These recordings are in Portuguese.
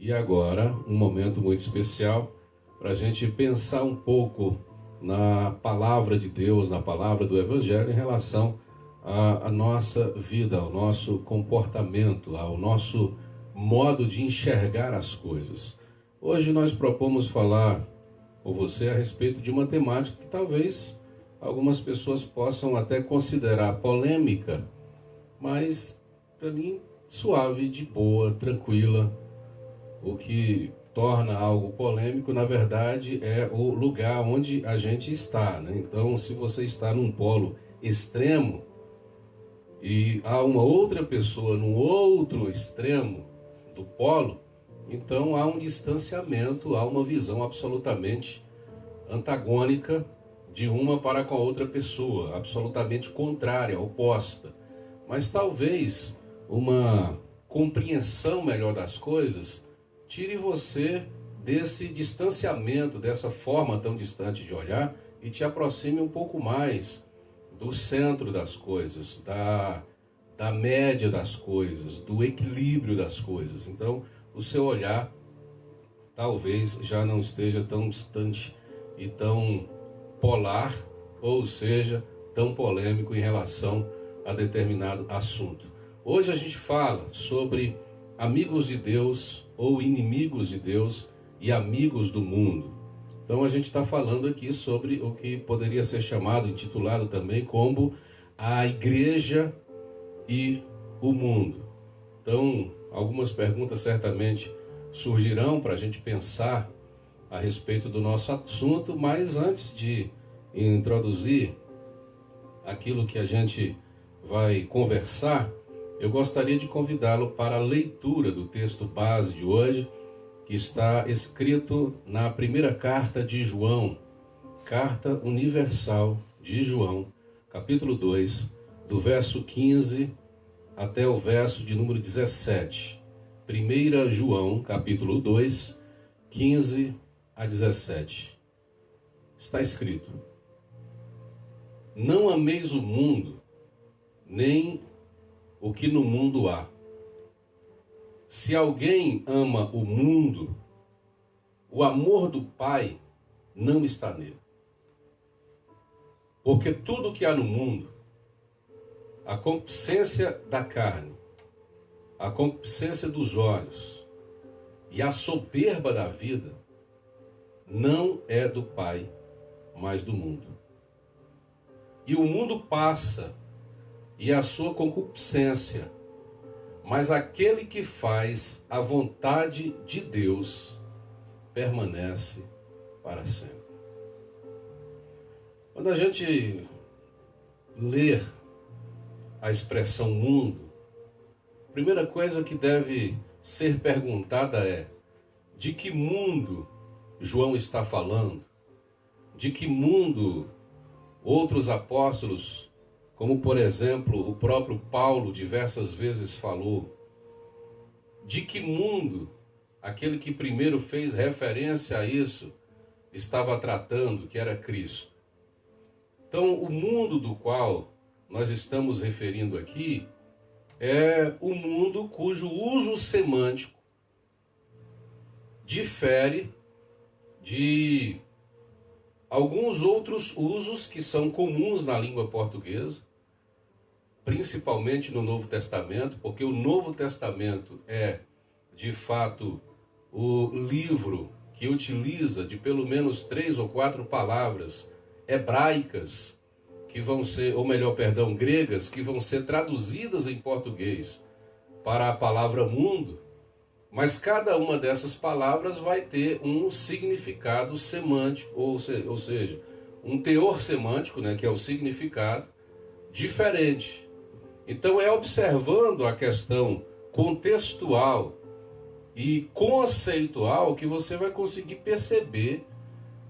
E agora, um momento muito especial para a gente pensar um pouco na palavra de Deus, na palavra do Evangelho em relação à nossa vida, ao nosso comportamento, ao nosso modo de enxergar as coisas. Hoje nós propomos falar com você a respeito de uma temática que talvez algumas pessoas possam até considerar polêmica, mas para mim suave, de boa, tranquila. O que torna algo polêmico, na verdade, é o lugar onde a gente está, né? Então, se você está num polo extremo e há uma outra pessoa num outro extremo do polo, então há um distanciamento, há uma visão absolutamente antagônica de uma para com a outra pessoa, absolutamente contrária, oposta. Mas talvez uma compreensão melhor das coisas tire você desse distanciamento, dessa forma tão distante de olhar e te aproxime um pouco mais do centro das coisas, da média das coisas, do equilíbrio das coisas. Então, o seu olhar talvez já não esteja tão distante e tão polar, ou seja, tão polêmico em relação a determinado assunto. Hoje a gente fala sobre amigos de Deus ou inimigos de Deus e amigos do mundo. Então a gente está falando aqui sobre o que poderia ser chamado, intitulado também como a igreja e o mundo. Então algumas perguntas certamente surgirão para a gente pensar a respeito do nosso assunto, mas antes de introduzir aquilo que a gente vai conversar, eu gostaria de convidá-lo para a leitura do texto base de hoje, que está escrito na primeira carta de João, Carta Universal de João, capítulo 2, do verso 15 até o verso de número 17. 1 João, capítulo 2, 15 a 17. Está escrito: Não ameis o mundo, nem o que no mundo há. Se alguém ama o mundo, o amor do Pai não está nele. Porque tudo que há no mundo, a concupiscência da carne, a concupiscência dos olhos e a soberba da vida, não é do Pai, mas do mundo. E o mundo passa, e a sua concupiscência, mas aquele que faz a vontade de Deus permanece para sempre. Quando a gente lê a expressão mundo, a primeira coisa que deve ser perguntada é: de que mundo João está falando? De que mundo outros apóstolos, como por exemplo o próprio Paulo diversas vezes falou? De que mundo aquele que primeiro fez referência a isso estava tratando, que era Cristo? Então o mundo do qual nós estamos referindo aqui é o mundo cujo uso semântico difere de alguns outros usos que são comuns na língua portuguesa, principalmente no Novo Testamento, porque o Novo Testamento é, de fato, o livro que utiliza de pelo menos 3 ou 4 palavras hebraicas, que vão ser, ou melhor, perdão, gregas, que vão ser traduzidas em português para a palavra mundo, mas cada uma dessas palavras vai ter um significado semântico, ou seja, um teor semântico, né, que é o significado, diferente. Então é observando a questão contextual e conceitual que você vai conseguir perceber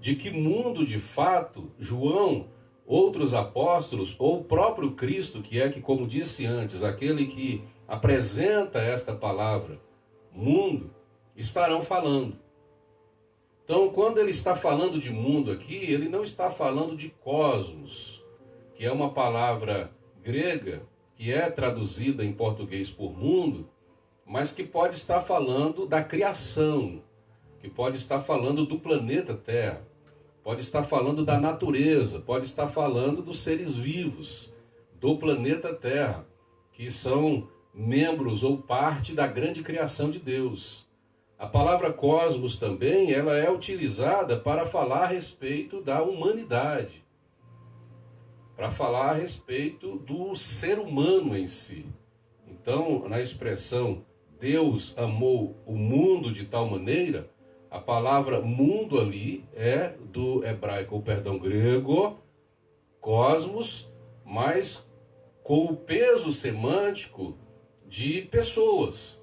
de que mundo, de fato, João, outros apóstolos, ou o próprio Cristo, que é, que, como disse antes, aquele que apresenta esta palavra, mundo, estarão falando. Então, quando ele está falando de mundo aqui, ele não está falando de cosmos, que é uma palavra grega que é traduzida em português por mundo, mas que pode estar falando da criação, que pode estar falando do planeta Terra, pode estar falando da natureza, pode estar falando dos seres vivos do planeta Terra, que são membros ou parte da grande criação de Deus. A palavra cosmos também, ela é utilizada para falar a respeito da humanidade, para falar a respeito do ser humano em si. Então, na expressão Deus amou o mundo de tal maneira, a palavra mundo ali é do hebraico, grego, cosmos, mas com o peso semântico de pessoas,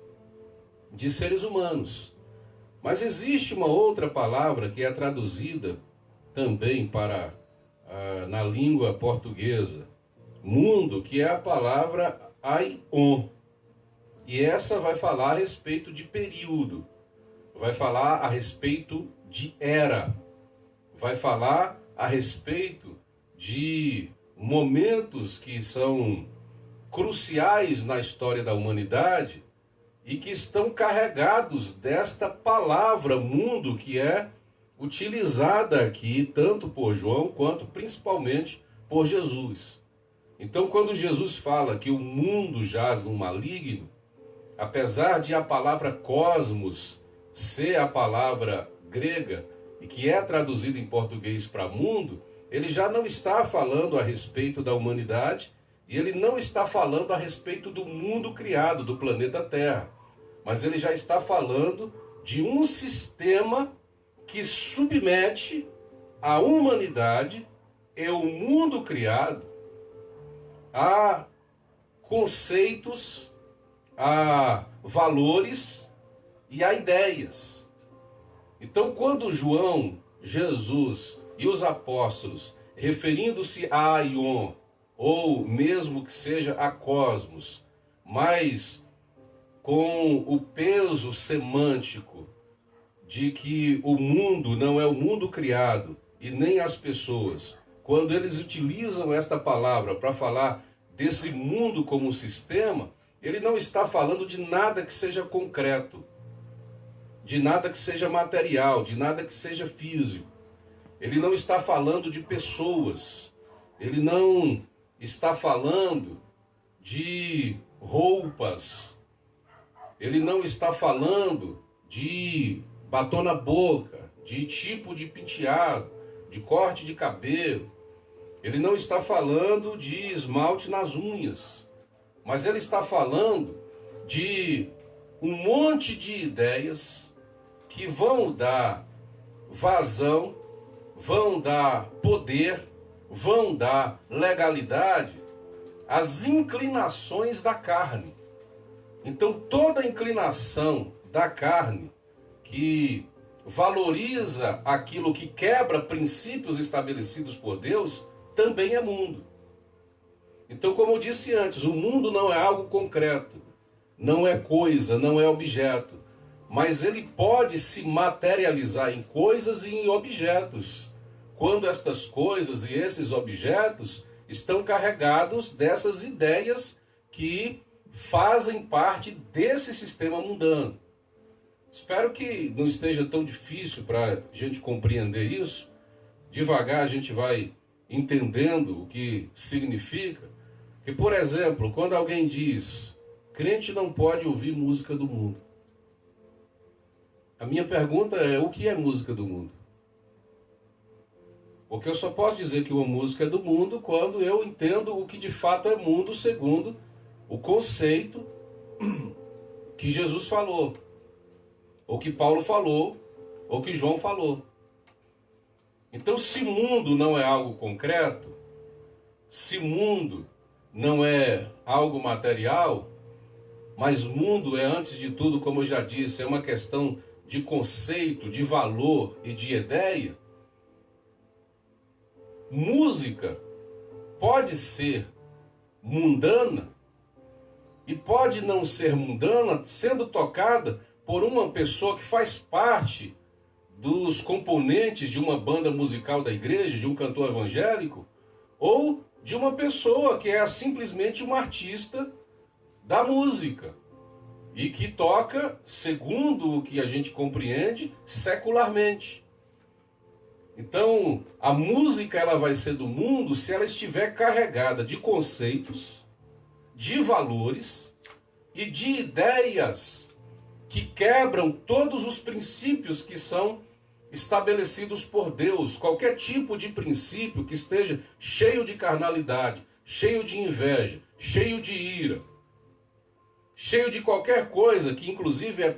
de seres humanos. Mas existe uma outra palavra que é traduzida também para na língua portuguesa, mundo, que é a palavra aion. E essa vai falar a respeito de período, vai falar a respeito de era, vai falar a respeito de momentos que são cruciais na história da humanidade e que estão carregados desta palavra mundo, que é utilizada aqui tanto por João quanto principalmente por Jesus. Então, quando Jesus fala que o mundo jaz no maligno, apesar de a palavra cosmos ser a palavra grega e que é traduzida em português para mundo, ele já não está falando a respeito da humanidade e ele não está falando a respeito do mundo criado, do planeta Terra, mas ele já está falando de um sistema que submete a humanidade e o mundo criado a conceitos, a valores e a ideias. Então, quando João, Jesus e os apóstolos, referindo-se a aion, ou mesmo que seja a cosmos, mas com o peso semântico de que o mundo não é o mundo criado e nem as pessoas, quando eles utilizam esta palavra para falar desse mundo como sistema, ele não está falando de nada que seja concreto, de nada que seja material, de nada que seja físico. Ele não está falando de pessoas, ele não está falando de roupas, ele não está falando de batom na boca, de tipo de penteado, de corte de cabelo. Ele não está falando de esmalte nas unhas, mas ele está falando de um monte de ideias que vão dar vazão, vão dar poder, vão dar legalidade às inclinações da carne. Então, toda inclinação da carne que valoriza aquilo que quebra princípios estabelecidos por Deus, também é mundo. Então, como eu disse antes, o mundo não é algo concreto, não é coisa, não é objeto, mas ele pode se materializar em coisas e em objetos, quando estas coisas e esses objetos estão carregados dessas ideias que fazem parte desse sistema mundano. Espero que não esteja tão difícil para a gente compreender isso. Devagar a gente vai entendendo o que significa. Que, por exemplo, quando alguém diz, crente não pode ouvir música do mundo. A minha pergunta é, o que é música do mundo? Porque eu só posso dizer que uma música é do mundo quando eu entendo o que de fato é mundo segundo o conceito que Jesus falou, ou que Paulo falou, ou que João falou. Então, se mundo não é algo concreto, se mundo não é algo material, mas mundo é, antes de tudo, como eu já disse, é uma questão de conceito, de valor e de ideia, música pode ser mundana e pode não ser mundana sendo tocada por uma pessoa que faz parte dos componentes de uma banda musical da igreja, de um cantor evangélico, ou de uma pessoa que é simplesmente uma artista da música. e que toca, segundo o que a gente compreende, secularmente. Então, a música ela vai ser do mundo se ela estiver carregada de conceitos, de valores e de ideias que quebram todos os princípios que são estabelecidos por Deus. Qualquer tipo de princípio que esteja cheio de carnalidade, cheio de inveja, cheio de ira, cheio de qualquer coisa que inclusive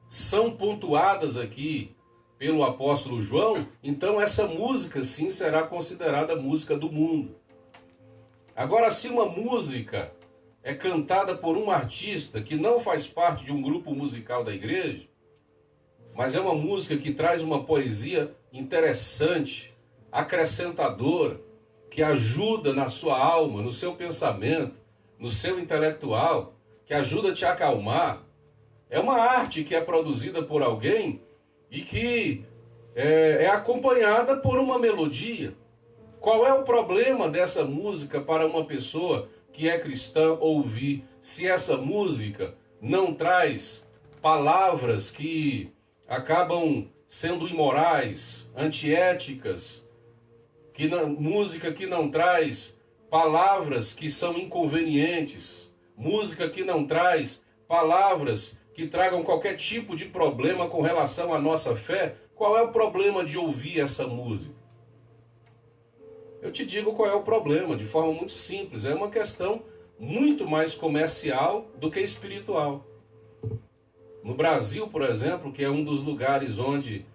são pontuadas aqui pelo apóstolo João, então essa música sim será considerada música do mundo. Agora, se uma música é cantada por um artista que não faz parte de um grupo musical da igreja, mas é uma música que traz uma poesia interessante, acrescentadora, que ajuda na sua alma, no seu pensamento, no seu intelectual, que ajuda a te acalmar, é uma arte que é produzida por alguém e que é acompanhada por uma melodia. Qual é o problema dessa música para uma pessoa que é cristã ouvir, se essa música não traz palavras que acabam sendo imorais, antiéticas, música que não traz palavras que são inconvenientes, música que não traz palavras que tragam qualquer tipo de problema com relação à nossa fé? Qual é o problema de ouvir essa música? Eu te digo qual é o problema, de forma muito simples. É uma questão muito mais comercial do que espiritual. No Brasil, por exemplo, que é um dos lugares onde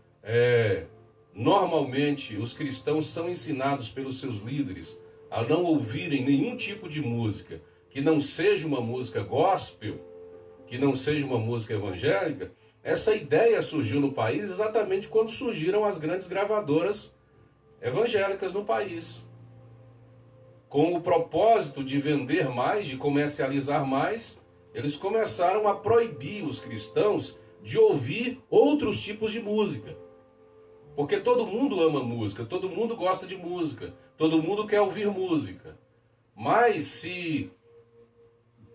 normalmente os cristãos são ensinados pelos seus líderes a não ouvirem nenhum tipo de música que não seja uma música gospel, que não seja uma música evangélica, essa ideia surgiu no país exatamente quando surgiram as grandes gravadoras evangélicas no país. Com o propósito de vender mais, de comercializar mais, eles começaram a proibir os cristãos de ouvir outros tipos de música. Porque todo mundo ama música, todo mundo gosta de música, todo mundo quer ouvir música. Mas se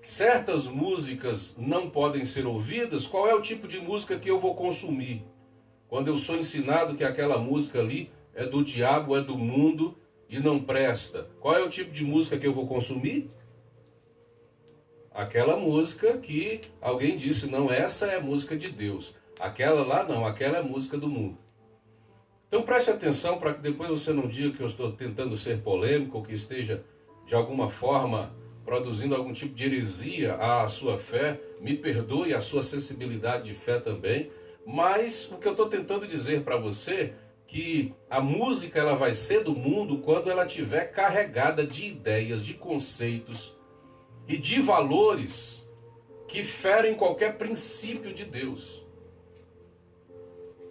certas músicas não podem ser ouvidas, qual é o tipo de música que eu vou consumir? Quando eu sou ensinado que aquela música ali é do diabo, é do mundo e não presta, qual é o tipo de música que eu vou consumir? Aquela música que alguém disse, não, essa é a música de Deus. Aquela lá não, aquela é a música do mundo. Então preste atenção para que depois você não diga que eu estou tentando ser polêmico ou que esteja de alguma forma produzindo algum tipo de heresia à sua fé. Me perdoe a sua sensibilidade de fé também. Mas o que eu estou tentando dizer para você que a música ela vai ser do mundo quando ela estiver carregada de ideias, de conceitos e de valores que ferem qualquer princípio de Deus.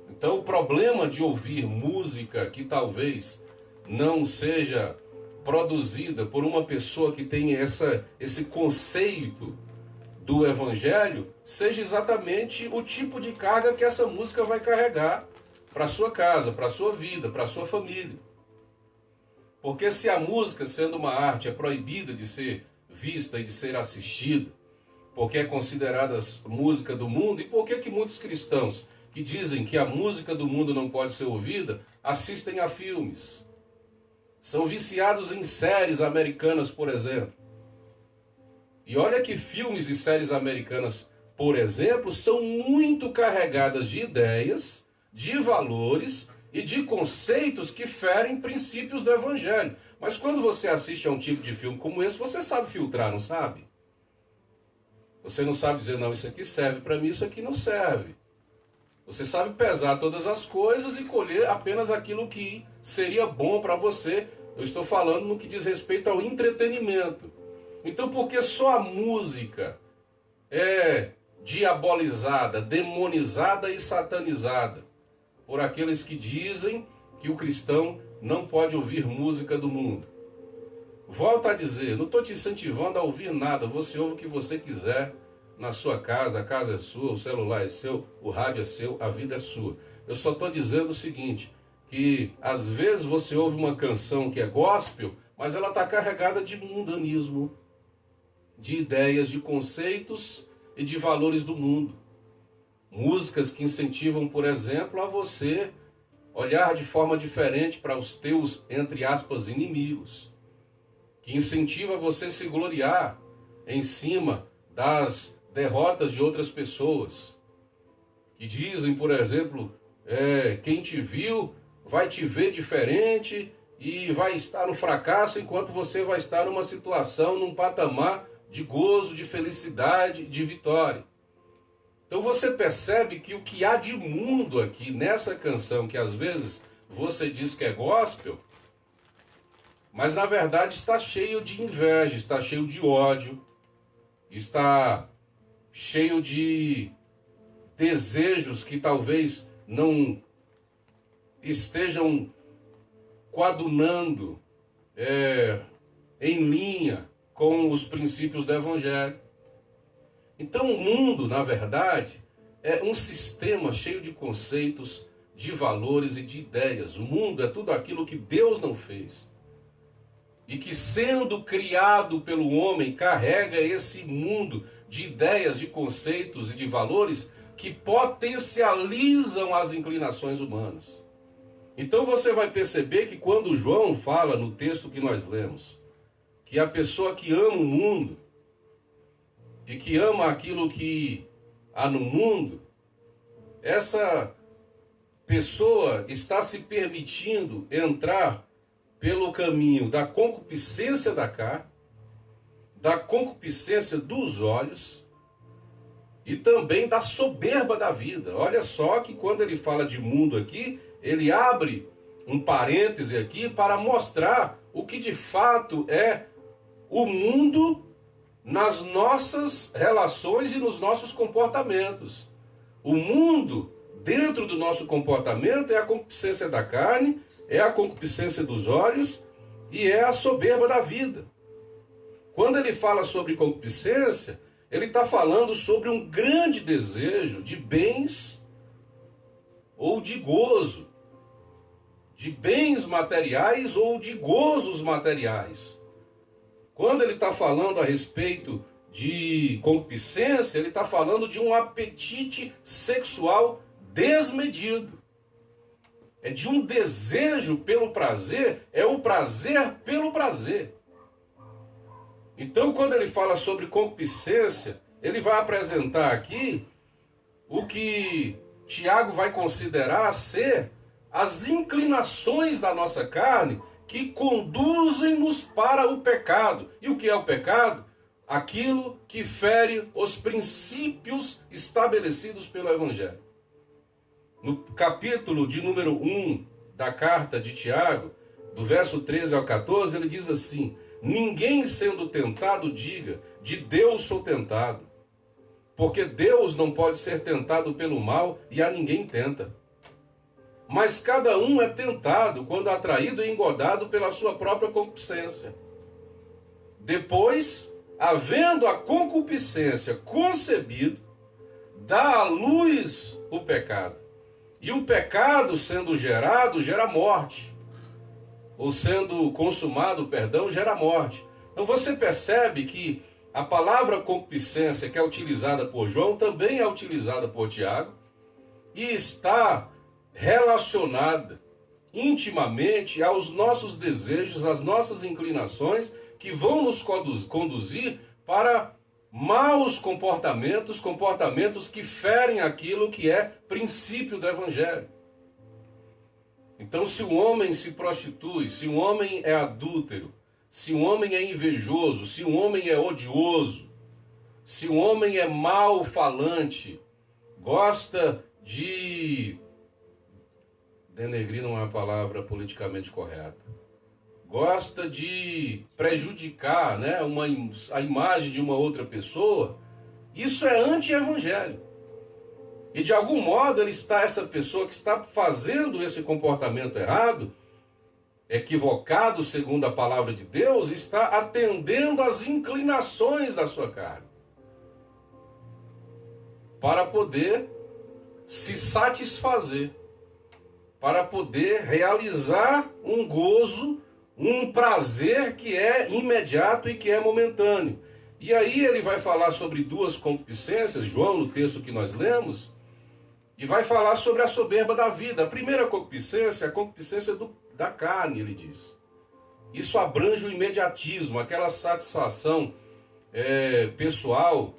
Então o problema de ouvir música que talvez não seja produzida por uma pessoa que tem esse conceito do evangelho, seja exatamente o tipo de carga que essa música vai carregar para a sua casa, para a sua vida, para a sua família. Porque se a música, sendo uma arte, é proibida de ser vista e de ser assistida, porque é considerada música do mundo, e por que muitos cristãos que dizem que a música do mundo não pode ser ouvida, assistem a filmes? São viciados em séries americanas, por exemplo. E olha que filmes e séries americanas, por exemplo, são muito carregadas de ideias, de valores e de conceitos que ferem princípios do evangelho. Mas quando você assiste a um tipo de filme como esse, você sabe filtrar, não sabe? Você não sabe dizer, não, isso aqui serve para mim, isso aqui não serve. Você sabe pesar todas as coisas e colher apenas aquilo que seria bom para você. Eu estou falando no que diz respeito ao entretenimento. Então, porque só a música é diabolizada, demonizada e satanizada por aqueles que dizem que o cristão não pode ouvir música do mundo? Volto a dizer, não estou te incentivando a ouvir nada. Você ouve o que você quiser na sua casa, a casa é sua, o celular é seu, o rádio é seu, a vida é sua. Eu só estou dizendo o seguinte, que às vezes você ouve uma canção que é gospel, mas ela está carregada de mundanismo, de ideias, de conceitos e de valores do mundo. Músicas que incentivam, por exemplo, a você olhar de forma diferente para os teus, entre aspas, inimigos. Que incentiva você a se gloriar em cima das derrotas de outras pessoas. Que dizem, por exemplo, quem te viu vai te ver diferente e vai estar no fracasso, enquanto você vai estar numa situação, num patamar de gozo, de felicidade, de vitória. Então você percebe que o que há de mundo aqui nessa canção, que às vezes você diz que é gospel, mas na verdade está cheio de inveja, está cheio de ódio, está cheio de desejos que talvez não estejam coadunando em linha com os princípios do Evangelho. Então o mundo, na verdade, é um sistema cheio de conceitos, de valores e de ideias. O mundo é tudo aquilo que Deus não fez. E que, sendo criado pelo homem, carrega esse mundo de ideias, de conceitos e de valores que potencializam as inclinações humanas. Então você vai perceber que quando João fala no texto que nós lemos, que a pessoa que ama o mundo e que ama aquilo que há no mundo, essa pessoa está se permitindo entrar pelo caminho da concupiscência da carne, da concupiscência dos olhos e também da soberba da vida. Olha só que quando ele fala de mundo aqui, ele abre um parêntese aqui para mostrar o que de fato é o mundo nas nossas relações e nos nossos comportamentos. O mundo dentro do nosso comportamento é a concupiscência da carne, é a concupiscência dos olhos e é a soberba da vida. Quando ele fala sobre concupiscência, ele está falando sobre um grande desejo de bens ou de gozo, de bens materiais ou de gozos materiais. Quando ele está falando a respeito de concupiscência, ele está falando de um apetite sexual desmedido. É de um desejo pelo prazer, é o prazer pelo prazer. Então, quando ele fala sobre concupiscência, ele vai apresentar aqui o que Tiago vai considerar ser as inclinações da nossa carne que conduzem-nos para o pecado. E o que é o pecado? Aquilo que fere os princípios estabelecidos pelo Evangelho. No capítulo de número 1 da carta de Tiago, do verso 13 ao 14, ele diz assim: ninguém sendo tentado diga, de Deus sou tentado. Porque Deus não pode ser tentado pelo mal e a ninguém tenta. Mas cada um é tentado quando atraído e engodado pela sua própria concupiscência. Depois, havendo a concupiscência concebido, dá à luz o pecado. E o pecado, sendo gerado, gera morte. Ou sendo consumado, gera morte. Então você percebe que a palavra concupiscência, que é utilizada por João, também é utilizada por Tiago, e está relacionada intimamente aos nossos desejos, às nossas inclinações, que vão nos conduzir para maus comportamentos, comportamentos que ferem aquilo que é princípio do Evangelho. Então, se o homem se prostitui, se o homem é adúltero, se o homem é invejoso, se o homem é odioso, se o homem é mal falante, gosta de... denegrir não é uma palavra politicamente correta. Gosta de prejudicar, né, a imagem de uma outra pessoa, isso é anti-evangelho. E de algum modo essa pessoa que está fazendo esse comportamento errado, equivocado segundo a palavra de Deus, está atendendo às inclinações da sua carne, para poder se satisfazer, para poder realizar um gozo, um prazer que é imediato e que é momentâneo. E aí ele vai falar sobre duas concupiscências, João, no texto que nós lemos, e vai falar sobre a soberba da vida. A primeira concupiscência é a concupiscência da carne, ele diz. Isso abrange o imediatismo, aquela satisfação pessoal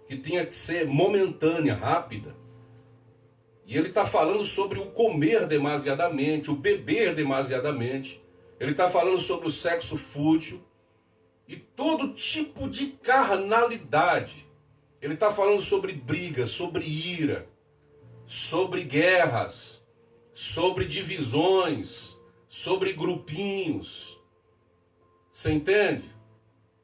que tinha que ser momentânea, rápida. E ele está falando sobre o comer demasiadamente, o beber demasiadamente. Ele está falando sobre o sexo fútil e todo tipo de carnalidade. Ele está falando sobre brigas, sobre ira, sobre guerras, sobre divisões, sobre grupinhos. Você entende?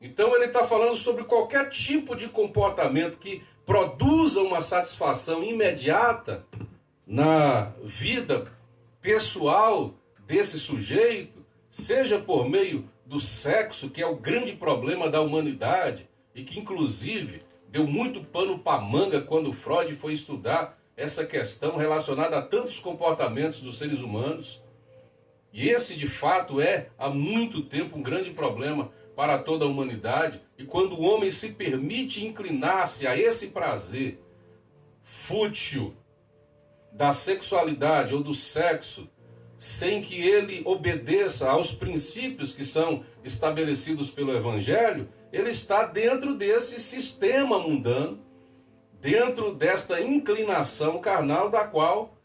Então ele está falando sobre qualquer tipo de comportamento que produza uma satisfação imediata na vida pessoal desse sujeito, seja por meio do sexo, que é o grande problema da humanidade, e que inclusive deu muito pano para manga quando Freud foi estudar essa questão relacionada a tantos comportamentos dos seres humanos. E esse, de fato, é há muito tempo um grande problema para toda a humanidade. E quando o homem se permite inclinar-se a esse prazer fútil da sexualidade ou do sexo, sem que ele obedeça aos princípios que são estabelecidos pelo Evangelho, ele está dentro desse sistema mundano, dentro desta inclinação carnal da qual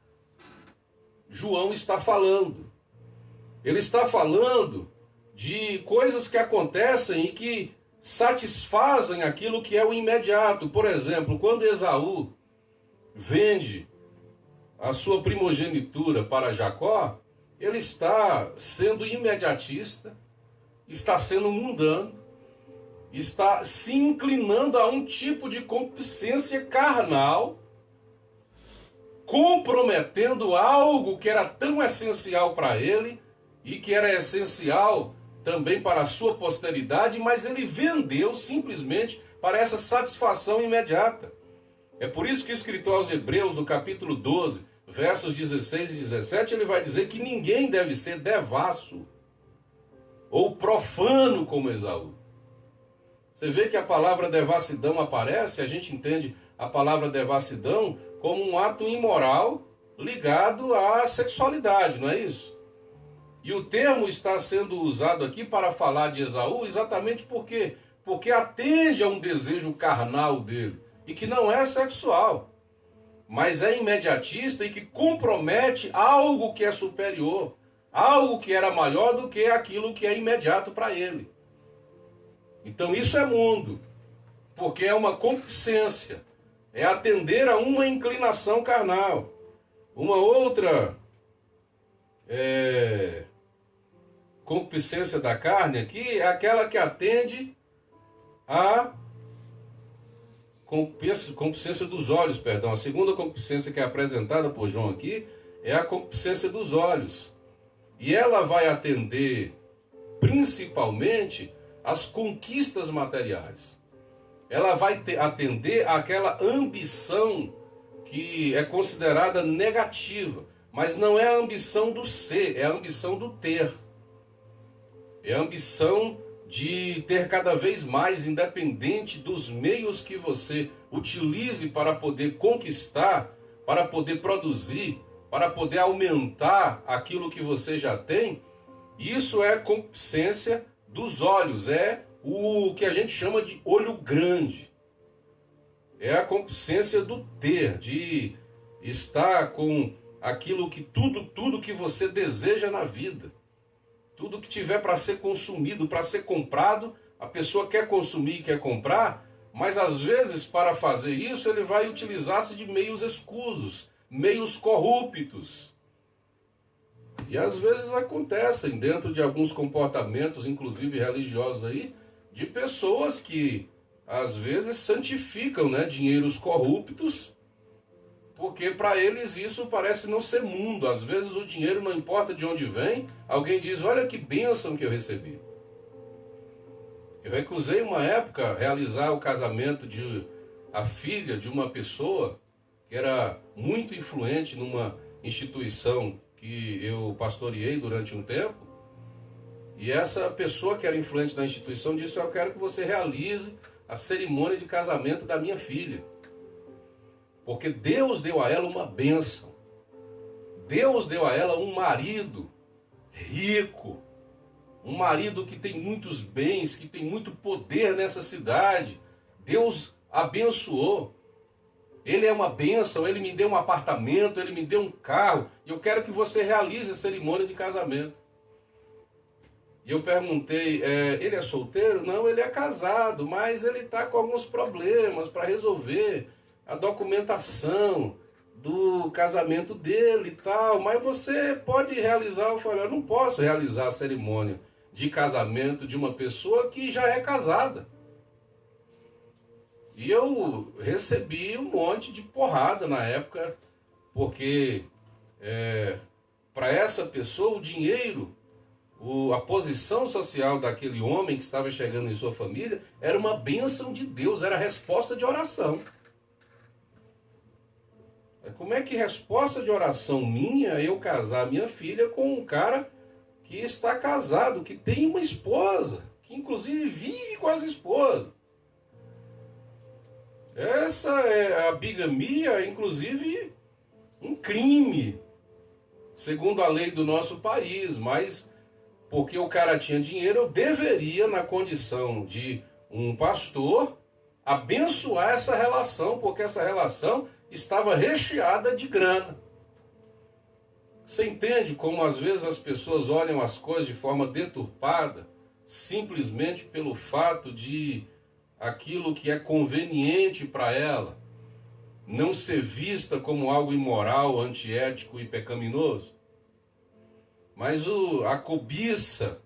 João está falando. Ele está falando de coisas que acontecem e que satisfazem aquilo que é o imediato. Por exemplo, quando Esaú vende a sua primogenitura para Jacó, ele está sendo imediatista, está sendo mundano, está se inclinando a um tipo de concupiscência carnal, comprometendo algo que era tão essencial para ele e que era essencial também para a sua posteridade, mas ele vendeu simplesmente para essa satisfação imediata. É por isso que o escritor aos Hebreus, no capítulo 12, versos 16 e 17, ele vai dizer que ninguém deve ser devasso ou profano como Esaú. Você vê que a palavra devassidão aparece, a gente entende a palavra devassidão como um ato imoral ligado à sexualidade, não é isso? E o termo está sendo usado aqui para falar de Esaú exatamente porque atende a um desejo carnal dele, e que não é sexual, mas é imediatista e que compromete algo que é superior, algo que era maior do que aquilo que é imediato para ele. Então isso é mundo, porque é uma concupiscência, é atender a uma inclinação carnal. Uma outra concupiscência da carne aqui é aquela que atende a concupiscência dos olhos, perdão. A segunda concupiscência que é apresentada por João aqui é a concupiscência dos olhos. E ela vai atender principalmente às conquistas materiais. Ela vai atender àquela ambição que é considerada negativa, mas não é a ambição do ser, é a ambição do ter. É a ambição de ter cada vez mais, independente dos meios que você utilize para poder conquistar, para poder produzir, para poder aumentar aquilo que você já tem. Isso é concupiscência dos olhos, é o que a gente chama de olho grande. É a concupiscência do ter, de estar com aquilo que tudo que você deseja na vida. Tudo que tiver para ser consumido, para ser comprado, a pessoa quer consumir e quer comprar, mas às vezes para fazer isso ele vai utilizar-se de meios escusos, meios corruptos. E às vezes acontecem dentro de alguns comportamentos, inclusive religiosos aí, de pessoas que às vezes santificam, dinheiros corruptos, porque para eles isso parece não ser mundo. Às vezes o dinheiro não importa de onde vem. Alguém diz, olha que bênção que eu recebi. Eu recusei uma época realizar o casamento de a filha de uma pessoa que era muito influente numa instituição que eu pastoreei durante um tempo. E essa pessoa que era influente na instituição disse: eu quero que você realize a cerimônia de casamento da minha filha. Porque Deus deu a ela uma bênção. Deus deu a ela um marido rico, um marido que tem muitos bens, que tem muito poder nessa cidade. Deus abençoou. Ele é uma bênção, ele me deu um apartamento, ele me deu um carro, e eu quero que você realize a cerimônia de casamento. E eu perguntei, ele é solteiro? Não, ele é casado, mas ele está com alguns problemas para resolver a documentação do casamento dele e tal, mas você pode realizar. Eu falei: eu não posso realizar a cerimônia de casamento de uma pessoa que já é casada. E eu recebi um monte de porrada na época, porque para essa pessoa o dinheiro, a posição social daquele homem que estava chegando em sua família era uma bênção de Deus, era resposta de oração. Como é que resposta de oração minha eu casar minha filha com um cara que está casado, que tem uma esposa, que inclusive vive com essa esposa? Essa é a bigamia, inclusive um crime, segundo a lei do nosso país, mas porque o cara tinha dinheiro, eu deveria, na condição de um pastor, abençoar essa relação, porque essa relação estava recheada de grana. Você entende como às vezes as pessoas olham as coisas de forma deturpada, simplesmente pelo fato de aquilo que é conveniente para ela não ser vista como algo imoral, antiético e pecaminoso? Mas a cobiça,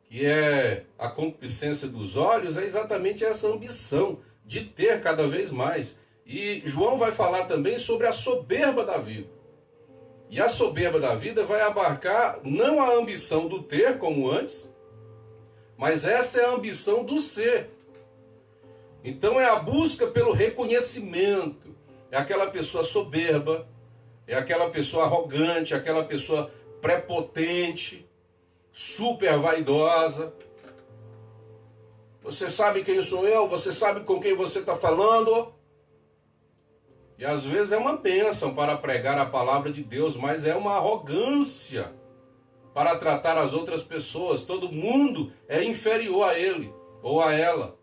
que é a concupiscência dos olhos, é exatamente essa ambição de ter cada vez mais. E João vai falar também sobre a soberba da vida. E a soberba da vida vai abarcar não a ambição do ter, como antes, mas essa é a ambição do ser. Então é a busca pelo reconhecimento. É aquela pessoa soberba, é aquela pessoa arrogante, aquela pessoa prepotente, super vaidosa. Você sabe quem sou eu? Você sabe com quem você está falando? E às vezes é uma bênção para pregar a palavra de Deus, mas é uma arrogância para tratar as outras pessoas. Todo mundo é inferior a ele ou a ela.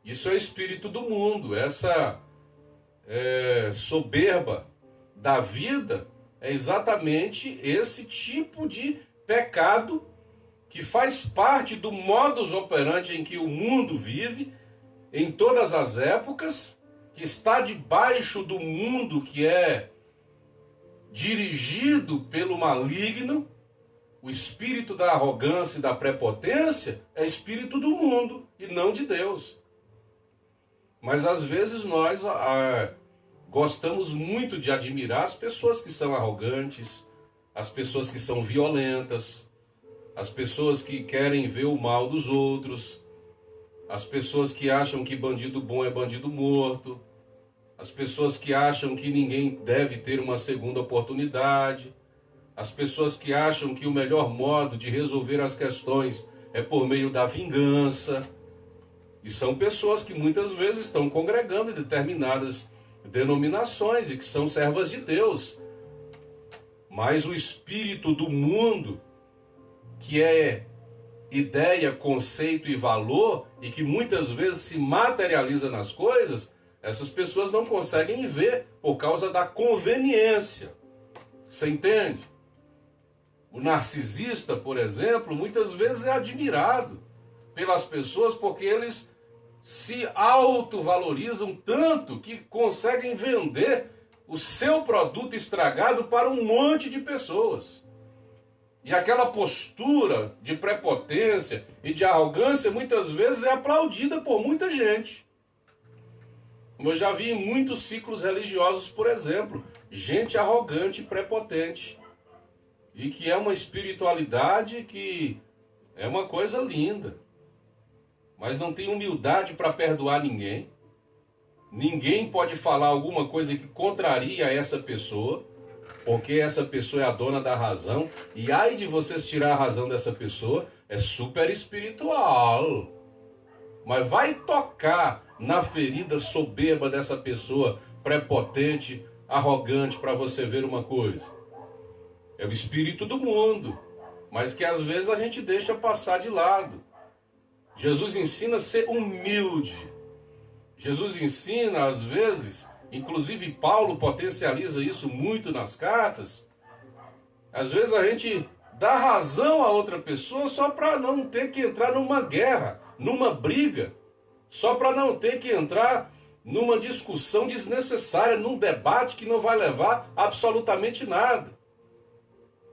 Isso é o espírito do mundo. Essa soberba da vida é exatamente esse tipo de pecado que faz parte do modus operandi em que o mundo vive, em todas as épocas, que está debaixo do mundo que é dirigido pelo maligno. O espírito da arrogância e da prepotência é espírito do mundo e não de Deus. Mas às vezes nós gostamos muito de admirar as pessoas que são arrogantes, as pessoas que são violentas, as pessoas que querem ver o mal dos outros, as pessoas que acham que bandido bom é bandido morto, as pessoas que acham que ninguém deve ter uma segunda oportunidade, as pessoas que acham que o melhor modo de resolver as questões é por meio da vingança. E são pessoas que muitas vezes estão congregando em determinadas denominações e que são servas de Deus. Mas o espírito do mundo, que é ideia, conceito e valor, e que muitas vezes se materializa nas coisas, essas pessoas não conseguem ver por causa da conveniência. Você entende? O narcisista, por exemplo, muitas vezes é admirado pelas pessoas porque eles se autovalorizam tanto que conseguem vender o seu produto estragado para um monte de pessoas. E aquela postura de prepotência e de arrogância muitas vezes é aplaudida por muita gente. Como eu já vi em muitos ciclos religiosos, por exemplo, gente arrogante e prepotente. E que é uma espiritualidade que é uma coisa linda. Mas não tem humildade para perdoar ninguém. Ninguém pode falar alguma coisa que contraria essa pessoa. porque essa pessoa é a dona da razão, e ai de vocês tirar a razão dessa pessoa, é super espiritual. Mas vai tocar na ferida soberba dessa pessoa, prepotente, arrogante, para você ver uma coisa. É o espírito do mundo, mas que às vezes a gente deixa passar de lado. Jesus ensina a ser humilde. Jesus ensina, às vezes, inclusive Paulo potencializa isso muito nas cartas. Às vezes a gente dá razão a outra pessoa só para não ter que entrar numa guerra, numa briga, só para não ter que entrar numa discussão desnecessária, num debate que não vai levar absolutamente nada.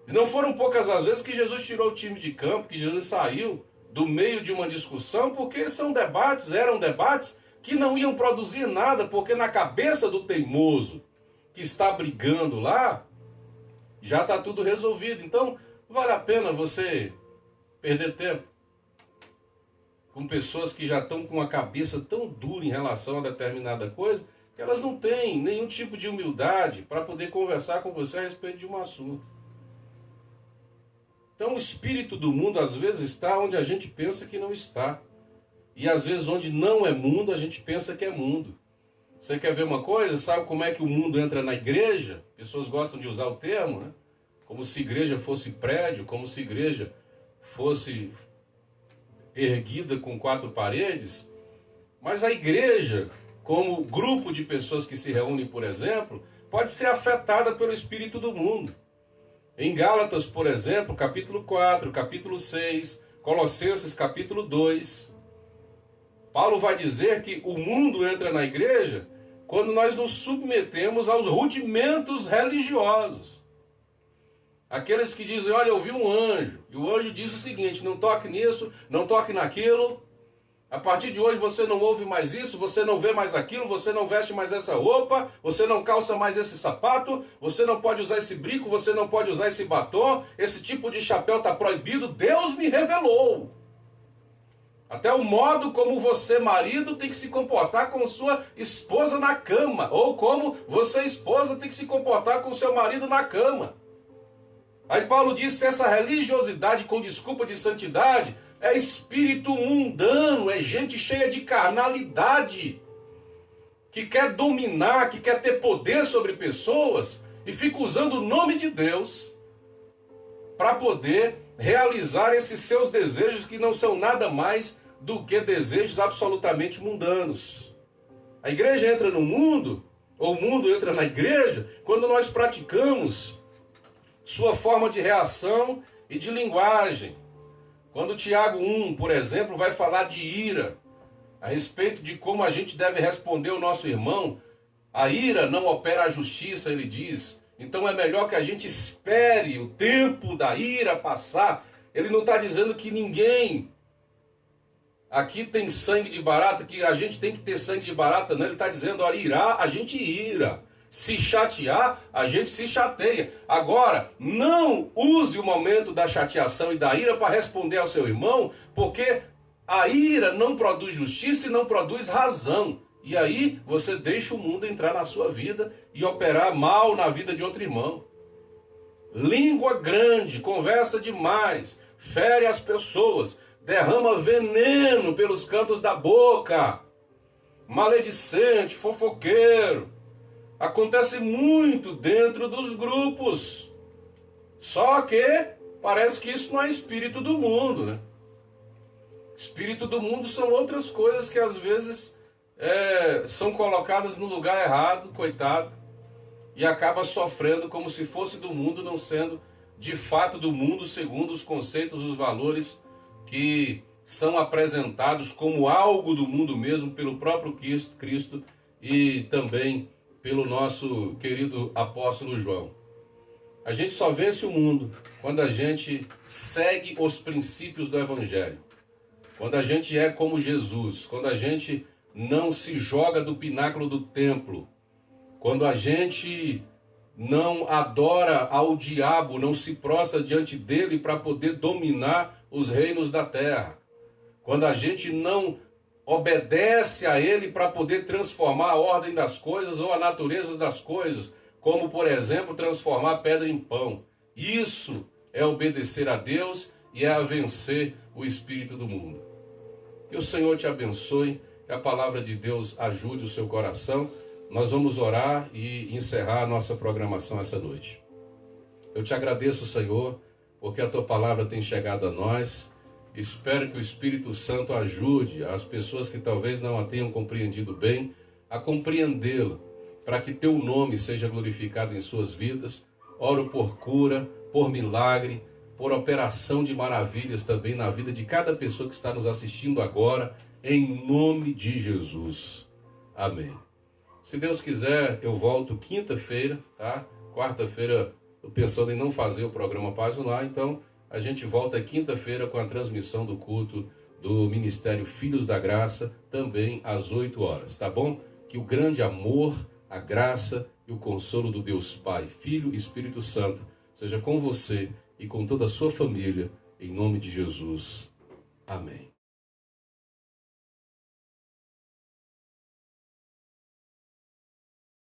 E não foram poucas as vezes que Jesus tirou o time de campo, que Jesus saiu do meio de uma discussão, porque eram debates que não iam produzir nada, porque na cabeça do teimoso que está brigando lá, já está tudo resolvido. Então, vale a pena você perder tempo com pessoas que já estão com a cabeça tão dura em relação a determinada coisa, que elas não têm nenhum tipo de humildade para poder conversar com você a respeito de um assunto. Então o espírito do mundo às vezes está onde a gente pensa que não está. E às vezes onde não é mundo, a gente pensa que é mundo. Você quer ver uma coisa? Sabe como é que o mundo entra na igreja? Pessoas gostam de usar o termo, né? Como se igreja fosse prédio, como se igreja fosse erguida com 4 paredes. Mas a igreja, como grupo de pessoas que se reúnem, por exemplo, pode ser afetada pelo espírito do mundo. Em Gálatas, por exemplo, capítulo 4, capítulo 6, Colossenses, capítulo 2, Paulo vai dizer que o mundo entra na igreja quando nós nos submetemos aos rudimentos religiosos. Aqueles que dizem, olha, eu vi um anjo, e o anjo diz o seguinte, não toque nisso, não toque naquilo, a partir de hoje você não ouve mais isso, você não vê mais aquilo, você não veste mais essa roupa, você não calça mais esse sapato, você não pode usar esse brinco, você não pode usar esse batom, esse tipo de chapéu está proibido, Deus me revelou. Até o modo como você, marido, tem que se comportar com sua esposa na cama, ou como você, esposa, tem que se comportar com seu marido na cama. Aí Paulo diz que essa religiosidade com desculpa de santidade é espírito mundano, é gente cheia de carnalidade, que quer dominar, que quer ter poder sobre pessoas e fica usando o nome de Deus para poder realizar esses seus desejos que não são nada mais do que desejos absolutamente mundanos. A igreja entra no mundo, ou o mundo entra na igreja, quando nós praticamos sua forma de reação e de linguagem. Quando Tiago 1, por exemplo, vai falar de ira, a respeito de como a gente deve responder ao nosso irmão, a ira não opera a justiça, ele diz. Então é melhor que a gente espere o tempo da ira passar. Ele não está dizendo que ninguém aqui tem sangue de barata, que a gente tem que ter sangue de barata, não. Ele está dizendo, olha, irar, a gente ira. Se chatear, a gente se chateia. Agora, não use o momento da chateação e da ira para responder ao seu irmão, porque a ira não produz justiça e não produz razão. E aí você deixa o mundo entrar na sua vida e operar mal na vida de outro irmão. Língua grande, conversa demais, fere as pessoas, derrama veneno pelos cantos da boca, maledicente, fofoqueiro. Acontece muito dentro dos grupos. Só que parece que isso não é espírito do mundo, né? Espírito do mundo são outras coisas que às vezes são colocadas no lugar errado, coitado, e acaba sofrendo como se fosse do mundo, não sendo de fato do mundo, segundo os conceitos, os valores que são apresentados como algo do mundo mesmo pelo próprio Cristo e também pelo nosso querido apóstolo João. A gente só vence o mundo quando a gente segue os princípios do Evangelho. Quando a gente é como Jesus, quando a gente não se joga do pináculo do templo, quando a gente não adora ao diabo, não se prostra diante dele para poder dominar os reinos da terra, quando a gente não obedece a ele para poder transformar a ordem das coisas ou a natureza das coisas, como, por exemplo, transformar pedra em pão. Isso é obedecer a Deus e é vencer o espírito do mundo. Que o Senhor te abençoe, que a palavra de Deus ajude o seu coração. Nós vamos orar e encerrar a nossa programação essa noite. Eu te agradeço, Senhor, porque a tua palavra tem chegado a nós. Espero que o Espírito Santo ajude as pessoas que talvez não a tenham compreendido bem a compreendê-la, para que teu nome seja glorificado em suas vidas. Oro por cura, por milagre, por operação de maravilhas também na vida de cada pessoa que está nos assistindo agora, em nome de Jesus. Amém. Se Deus quiser, eu volto quinta-feira, tá? Quarta-feira, estou pensando em não fazer o programa Paz no Lar, então a gente volta quinta-feira com a transmissão do culto do Ministério Filhos da Graça, também às 8 horas, tá bom? Que o grande amor, a graça e o consolo do Deus Pai, Filho e Espírito Santo seja com você e com toda a sua família, em nome de Jesus. Amém.